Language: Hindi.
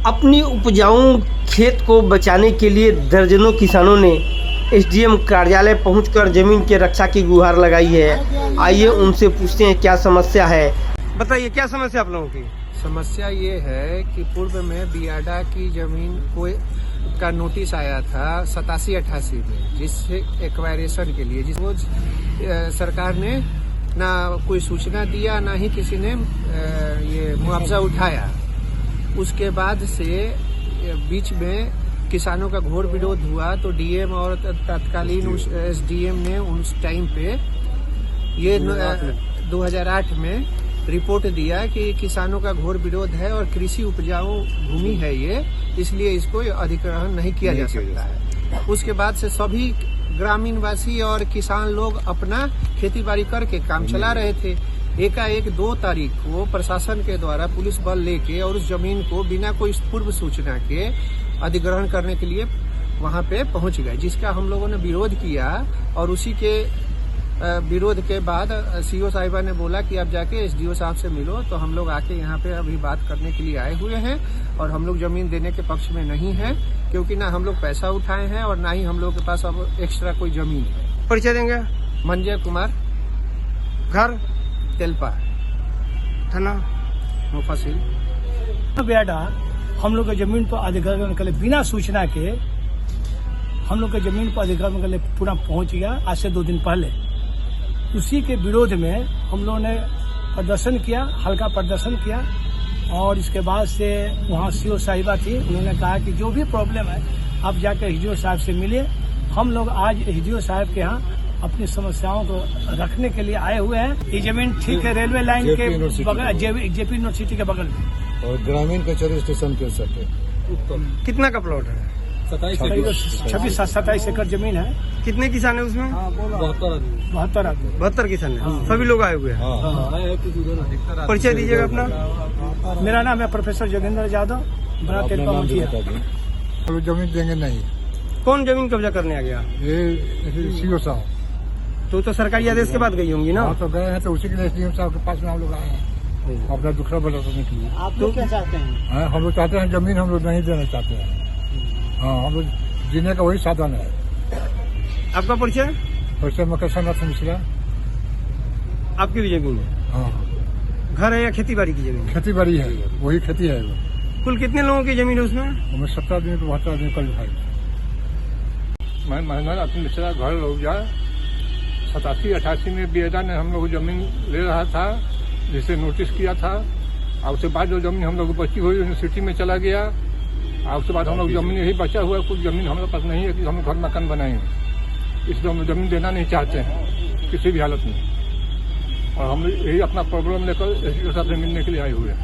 अपनी उपजाऊ खेत को बचाने के लिए दर्जनों किसानों ने एसडीएम कार्यालय पहुंचकर जमीन के रक्षा की गुहार लगाई है। आइए उनसे पूछते हैं क्या समस्या है। बताइए क्या समस्या आप लोगों की? समस्या ये है कि पूर्व में बियाडा की जमीन को का नोटिस आया था 87-88 में, जिससे एक्वायरेशन के लिए जिसको सरकार ने ना कोई सूचना दिया ना ही किसी ने ये मुआवजा उठाया। उसके बाद से बीच में किसानों का घोर विरोध हुआ तो डीएम और तत्कालीन उस एसडीएम ने उस टाइम पे ये 2008 में रिपोर्ट दिया कि किसानों का घोर विरोध है और कृषि उपजाऊ भूमि है ये, इसलिए इसको अधिग्रहण नहीं किया जा सकता है। उसके बाद से सभी ग्रामीण वासी और किसान लोग अपना खेती बाड़ी करके काम चला रहे थे। एकाएक 2 तारीख को प्रशासन के द्वारा पुलिस बल लेके और उस जमीन को बिना कोई पूर्व सूचना के अधिग्रहण करने के लिए वहां पे पहुंच गए, जिसका हम लोगों ने विरोध किया। और उसी के विरोध के बाद सीओ साहिबा ने बोला कि आप जाके एसडीओ साहब से मिलो, तो हम लोग आके यहाँ पे अभी बात करने के लिए आए हुए हैं। और हम लोग जमीन देने के पक्ष में नहीं है, क्योंकि ना हम लोग पैसा उठाए हैं और ना ही हम लोग के पास अब एक्स्ट्रा कोई जमीन है। परिचय देंगे? मंजय कुमार, घर तेलपा, थाना मुफासिल। बेटा हम लोग के जमीन पर अधिग्रहण के लिए बिना सूचना के हम लोग के जमीन पर अधिग्रहण के लिए पूरा पहुंच गया आज से 2 दिन पहले। उसी के विरोध में हम लोगों ने प्रदर्शन किया, हल्का प्रदर्शन किया। और इसके बाद से वहाँ सीओ साहिबा थी, उन्होंने कहा कि जो भी प्रॉब्लम है आप जाकर एसडीओ साहब से मिलिए। हम लोग आज एसडीओ साहब के यहाँ अपनी समस्याओं को रखने के लिए आए हुए हैं। ये जमीन ठीक है रेलवे लाइन के बगल, जेपी यूनिवर्सिटी के बगल में और ग्रामीण कचहरी स्टेशन के सट है। कितना का प्लॉट है? 26-27 एकड़ जमीन है। कितने किसान है उसमें? 72 आदमी। 72 किसान है। सभी लोग आए हुए हैं। परिचय दीजिएगा अपना। मेरा नाम है प्रोफेसर जोगेंद्र यादव, बड़ा तेलपा मुखिया। जमीन देंगे नहीं। कौन जमीन कब्जा करने आ गया? ये सीओ साहब। तो सरकारी आदेश के बाद गई होंगी ना? तो गए हैं, तो उसी के लिए एसडीएम साहब के पास में हम लोग आए हैं अपना दुखड़ा बताने के लिए। आप लोग क्या चाहते हैं? हम लोग चाहते हैं जमीन हम लोग नहीं देना चाहते हैं। हाँ, हम लोग जीने का वही साधन है। आपका परिचय? परिचय मकर नाथ मिश्रा। आपकी भी जमीन है? हाँ। घर है या खेती बाड़ी की जमीन? खेती बाड़ी है, वही खेती है। कुल कितने लोगों की जमीन है उसमें? हमें 17 आदमी तो 72 आदमी कल भाई। मैं महिला अपनी मिश्रा घर लोग जाए 87-88 में बियाडा ने हम लोग जमीन ले रहा था, जिसे नोटिस किया था। और उसके बाद जो जमीन हम लोग बची हुई यूनिवर्सिटी में चला गया। और उसके बाद हम लोग जमीन यही बचा हुआ है, कुछ जमीन हमारे पास नहीं है कि हम घर मकान बनाएंगे। इसलिए हम जमीन देना नहीं चाहते हैं किसी भी हालत में। और हम यही अपना प्रॉब्लम लेकर एसडीओ साहब से मिलने के लिए आए हुए हैं।